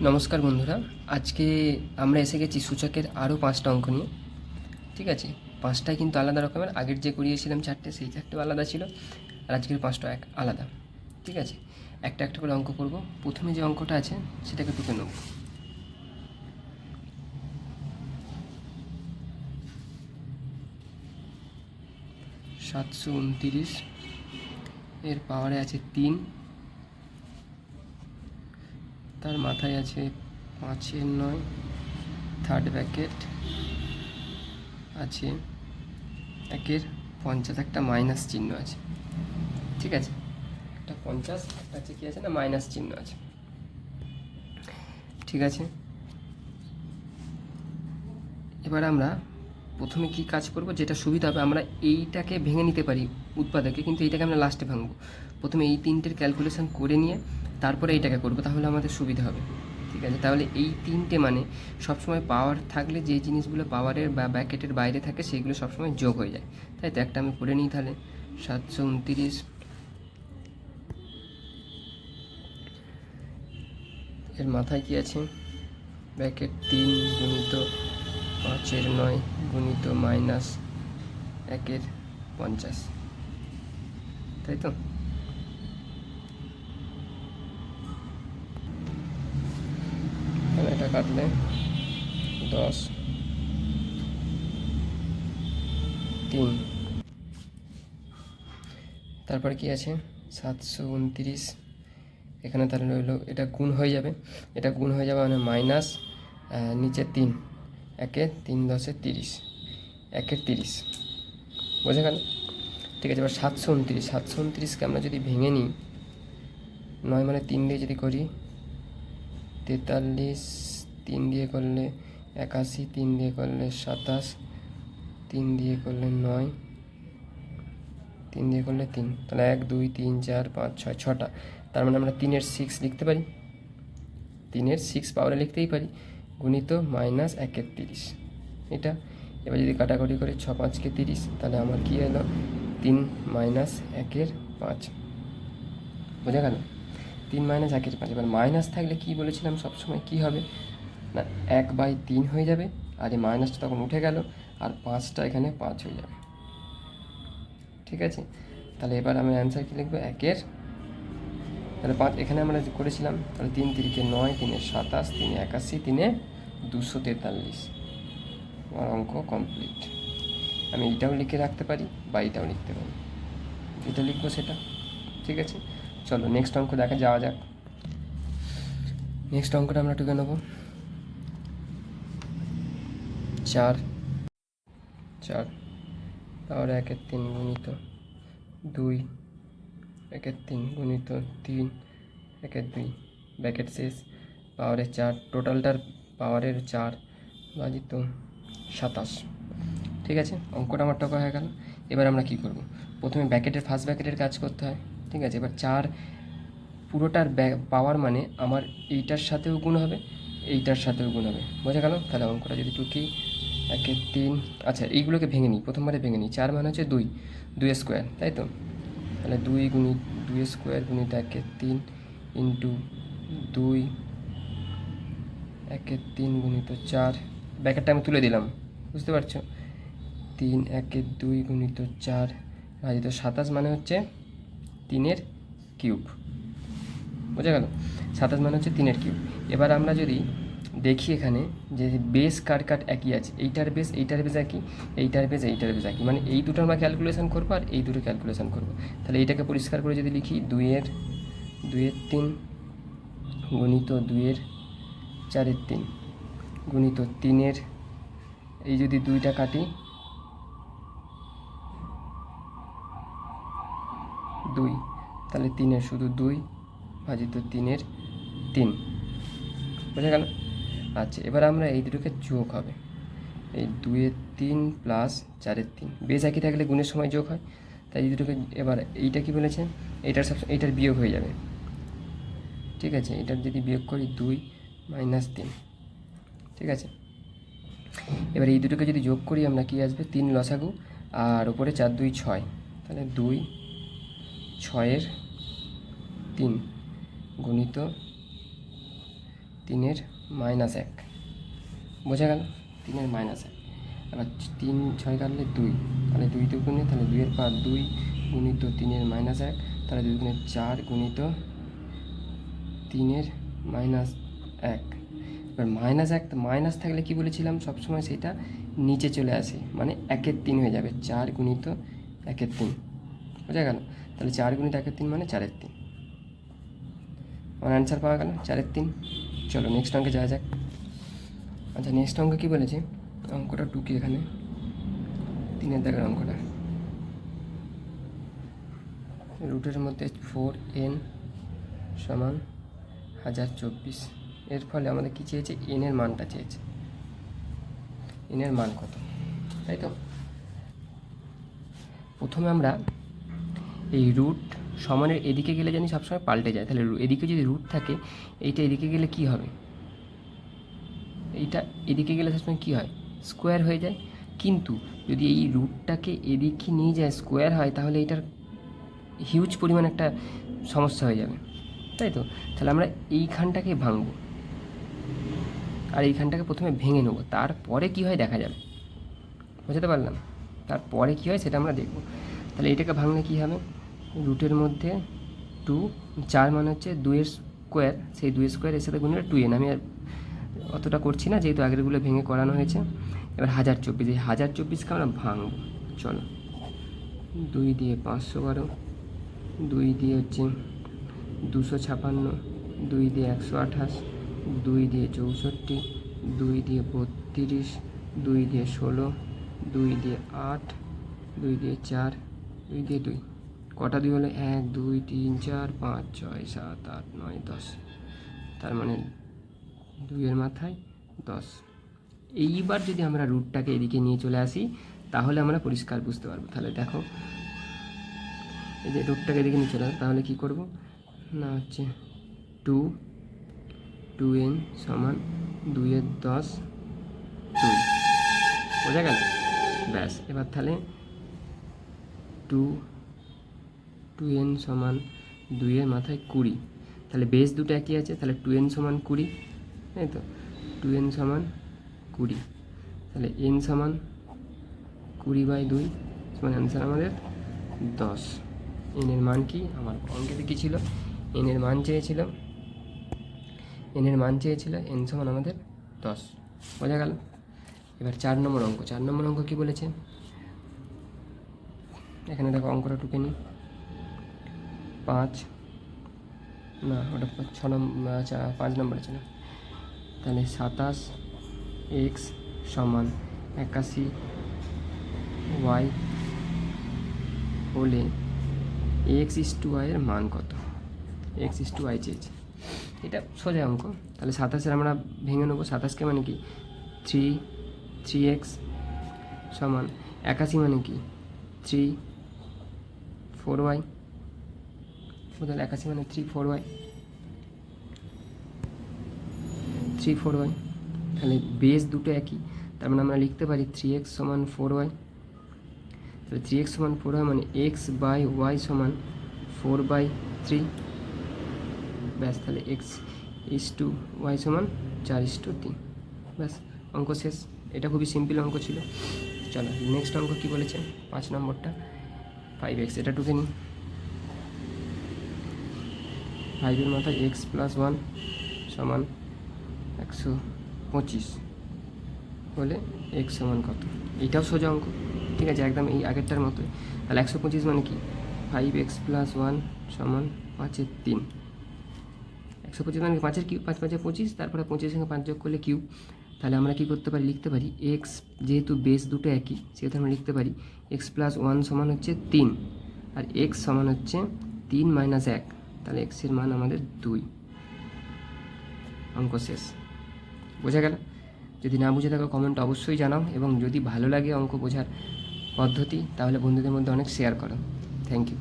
নমস্কার বন্ধুরা, আজকে আমরা এসে গেছি সূচকের আরও 5টা অঙ্ক নিয়ে। ঠিক আছে, 5টাই কিন্তু আলাদা রকমের। আগের যে করিয়েছিলাম 4টে, সেই 4টেও আলাদা ছিল, আর আজকের 5টা এক আলাদা। ঠিক আছে, একটা একটা করে অঙ্ক করব। প্রথমে যে অঙ্কটা আছে সেটাকে টুকে নেব। সাতশো উনতিরিশ এর পাওয়ারে আছে 3, তার মাথায় আছে 5-9, থার্ড ব্র্যাকেট আছে 1-50, একটা মাইনাস চিহ্ন আছে। ঠিক আছে, একটা 50, একটা আছে কি আছে না মাইনাস চিহ্ন আছে। ঠিক আছে, এবার আমরা প্রথমে কি কাজ করব, যেটা সুবিধা হবে, আমরা এইটাকে ভেঙে নিতে পারি উৎপাদকে, কিন্তু এইটাকে আমরা লাস্টে ভাঙবো। প্রথমে এই 3টের ক্যালকুলেশন করে নিয়ে তারপরে এইটাকে করব, তাহলে আমাদের সুবিধা হবে। ঠিক আছে, তাহলে এই 3টে মানে সবসময় পাওয়ার থাকলে যে জিনিসগুলো পাওয়ারের বা ব্র্যাকেটের বাইরে থাকে সেগুলো সবসময় যোগ হয়ে যায়। তাই তো, একটা আমি করে নিই তাহলে। 729 এর মাথায় কি আছে, ব্র্যাকেট 3 গুণিত 5-9 গুণিত মাইনাস 1-50, তাই তো। তাহলে এটা কাটলে 10, 3, তারপরে কি আছে 729, এখানে তাহলে রইলো এটা গুণ হয়ে যাবে, এটা গুণ হয়ে যাবে মানে মাইনাস নিচে 3, 3-10 30, 1-30, বোঝা গেল। ঠিক আছে, এবার 729কে আমরা যদি ভেঙে নিই, 9 মানে 3 দিয়ে যদি করি 43, 3 দিয়ে করলে 81, 3 দিয়ে করলে 27, 3 দিয়ে করলে 9, 3 দিয়ে করলে 3, তাহলে 1 2 3 4 5 6, 6টা। তার মানে আমরা 3-এর 6 লিখতে পারি, 3-এর 6 পাওয়ারে লিখতেই পারি, গুণিত মাইনাস 1-30 এটা। এবার যদি কাটাকাটি করে 6-5 30, তাহলে আমার কী এলো 3 মাইনাস 1-5, বোঝা গেল। 3 মাইনাস 1-5, এবার মাইনাস থাকলে কী বলেছিলাম সবসময় কী হবে না, 1/3 হয়ে যাবে, আর এই মাইনাসটা তখন উঠে গেল, আর 5টা এখানে 5 হয়ে যাবে। ঠিক আছে, তাহলে এবার আমি অ্যান্সার কী লিখবো, তাহলে 5 এখানে আমরা করেছিলাম, তাহলে 3 3-কে 9, 3-এ 27, 3-এ 81, 3-এ 243। আমার অঙ্ক কমপ্লিট। আমি এইটাও লিখে রাখতে পারি বা এইটাও লিখতে পারি, যেটা লিখবো সেটা। ঠিক আছে, চলো নেক্সট অঙ্ক দেখা যাওয়া যাক। নেক্সট অঙ্কটা আমরা টুকে নেব। 4 পাওয়ার 1-3 গুণিত 2, 1-3 গুণিত 3, 1-2, ব্র্যাকেট শেষ, পাওয়ারের 4, টোটালটার পাওয়ারের 4 ভাজিত 27। ঠিক আছে, অঙ্কটা আমার টাকা হয়ে গেল। এবার আমরা কি করব, প্রথমে ব্র্যাকেটের ফার্স্ট ব্র্যাকেটের কাজ করতে হয়। ঠিক আছে, এবার 4 পুরোটার পাওয়ার মানে আমার এইটার সাথেও গুণ হবে, এইটার সাথেও গুণ হবে, বোঝা গেল। তাহলে অঙ্কটা যদি টুকি 1-3, আচ্ছা এইগুলোকে ভেঙে নিই, প্রথমবারে ভেঙে নিই। 4 মানে হচ্ছে 2, 2 স্কোয়ার, তাই তো। তাহলে 2 গুণিত 2 স্কোয়ার গুণিত 1-3 ইন্টু 2, 1-3 গুণিত 4, ব্র্যাকেটটা আমি তুলে দিলাম, বুঝতে পারছো। 3 1-2 গুণিত 4 ভাজিত 27 মানে হচ্ছে 3-এর কিউব, বোঝা গেল। 27 মানে হচ্ছে 3-এর কিউব। এবার আমরা যদি দেখি এখানে যে বেস কাট একই আছে, এইটার বেস একই, এইটার বেস একই, মানে এই দুটো আমরা ক্যালকুলেশন করবো আর এই দুটো ক্যালকুলেশন করবো। তাহলে এইটাকে পরিষ্কার করে যদি লিখি 2-এর 3 গুণিত 2-এর 4-3 গুণিত 3-এর, এই যদি 2টা কাটি 2, তাহলে 3-এর শুধু 2 ভাজিত 3-এর 3, বোঝা গেল। আচ্ছা, এবার আমরা এই দুটোকে যোগ হবে, এই 2-এর 3 প্লাস 4-এর 3, বেশ একই থাকলে গুণের সময় যোগ হয়, তাই এই দুটোকে, এবার এইটা কি বলেছে, এইটার বিয়োগ হয়ে যাবে। ঠিক আছে, এটার যদি বিয়োগ করি 2 মাইনাস 3, ঠিক আছে। এবার এই দুটোকে যদি যোগ করি আমরা, কি আসবে 3 লসাগু, আর ওপরে 4 2 6, তাহলে 2 6-এর 3 গুণিত 3 মাইনাস 1, বোঝা গেল? 3 মাইনাস 1। এবার 3 6 কাটলে 2, তাহলে 2 দুগুণে, তাহলে 2 পাওয়ার 2 গুণিত 3 মাইনাস 1, তাহলে 2 দুগুণে 4 গুণিত 3 মাইনাস 1। এবার মাইনাস 1, মাইনাস থাকলে কি বলেছিলাম সবসময় সেটা নিচে চলে আসে, মানে 1/3 হয়ে যাবে, 4 গুণিত 1/3, বোঝা গেল? তাহলে 4 গুণিত 1/3 মানে 4/3। আমার অ্যান্সার পাওয়া গেল 4/3। চলো নেক্সট অঙ্কে যাওয়া যাক। আচ্ছা, নেক্সট অঙ্ক কী বলেছে? অঙ্কটা টুকি এখানে 3 দাগের অঙ্কটা, রুটের মধ্যে 4n সমান 1024। এর ফলে আমাদের কী চেয়েছে? n এর মানটা চেয়েছে। n এর মান কত, তাই তো? প্রথমে আমরা এই রুট সমানের এদিকে গেলে জানি সবসময় পাল্টে যায়, তাহলে এদিকে যদি রুট থাকে, এইটা এদিকে গেলে কি হবে? এইটা এদিকে গেলে সবসময় কী হয়? স্কোয়ার হয়ে যায়। কিন্তু যদি এই রুটটাকে এদিকে নিয়ে যায় স্কোয়ার হয়, তাহলে এটার হিউজ পরিমাণ একটা সমস্যা হয়ে যাবে, তাই তো? তাহলে আমরা এইখানটাকে ভাঙবো, আর এইখানটাকে প্রথমে ভেঙে নেবো, তারপরে কি হয় দেখা যাবে, বুঝতে পারলাম? তারপরে কী হয় সেটা আমরা দেখব। তাহলে এটাকে ভাঙলে কী হবে? রুটের মধ্যে 2, 4 মানে হচ্ছে 2 স্কোয়ার, সেই 2 স্কোয়ার এর সাথে গুণলে 2n। আমি আর অতটা করছি না, যেহেতু আগেরগুলো ভেঙে করানো হয়েছে। এবার 1024, এই 1024কে আমরা ভাঙব। চলো, 2 দিয়ে 512, 2 দিয়ে হচ্ছে 256, 2 দিয়ে 128, 2 দিয়ে 64, 2 দিয়ে 32, 2 দিয়ে 16, 2 দিয়ে 8, 2 দিয়ে 4, 2 দিয়ে 2। কটা 2 হলো? 1 2 3 4 5 6 7 8 9 10। তার মানে 2 এর মাথায় 10। এইবার যদি আমরা রুটটাকে এদিকে নিয়ে চলে আসি, তাহলে আমরা পরিষ্কার বুঝতে পারবো। তাহলে দেখো, এই যে রুটটাকে এদিকে নিয়ে চলে আসে, তাহলে কী করবো না হচ্ছে 2n সমান 2 এর 10 2, বোঝা গেল? ব্যাস, এবার তাহলে 2n সমান 2 এর মাথায় 20, তাহলে বেস দুটো একই আছে, তাহলে 2n সমান 20, তাই তো? 2n সমান 20, তাহলে n সমান 20/2 সমান অ্যান্সার আমাদের 10। n এর মান কি? আমার অঙ্কেতে কী ছিল? n এর মান চেয়েছিল, n সমান আমাদের 10, বোঝা গেল? এবার 4 নম্বর অঙ্ক। 4 নম্বর অঙ্ক কী বলেছে? এখানে দেখো অঙ্কটা টুকে নিই। 5 না, ওটা 6 নম্বর, আচ্ছা 5 নম্বর আছে না। তাহলে 27x সমান 81y হলে x/y এর মান কত? x/y চেয়েছে, এটা সোজা অঙ্ক। তাহলে 27-এর আমরা ভেঙে নেবো। 27কে মানে কি 3x সমান 81 মানে কি 3 4y, তাহলে 81 মানে 3 4y। তাহলে বেস দুটো একই, তার মানে আমরা লিখতে পারি 3x সমান 4y। তাহলে 3x সমান 4y মানে x/y সমান 4/3। ব্যাস, তাহলে x/y সমান 4/3। ব্যাস, অঙ্ক শেষ। এটা খুবই সিম্পল অঙ্ক ছিল। চলো নেক্সট অঙ্ক কী বলেছে? 5 নম্বরটা 5x, এটা টুকে নিই। 5 এর মাথায় x+1 সমান 125 হলে x সমান কত? এইটাও সোজা অঙ্ক, ঠিক আছে, একদম এই আগেরটার মতোই। তাহলে 125 মানে কি 5x+1 সমান 5/3। 125 মানে 5-এর কিউব, 5 5 25, তারপরে 25 সঙ্গে 5 যোগ করলে কিউব। তাহলে আমরা কী করতে পারি? লিখতে পারি x, যেহেতু বেস দুটো একই সেহেতু আমরা লিখতে পারি x+1 সমান হচ্ছে 3, আর x সমান হচ্ছে 3 - 1, তাহলে x এর মান আমাদের 2। অঙ্ক শেষ, বোঝা গেল? যদি না বুঝে থাকো কমেন্ট অবশ্যই জানাও, এবং যদি ভালো লাগে অঙ্ক বোঝার পদ্ধতি তাহলে বন্ধুদের মধ্যে অনেক শেয়ার করো। Thank you.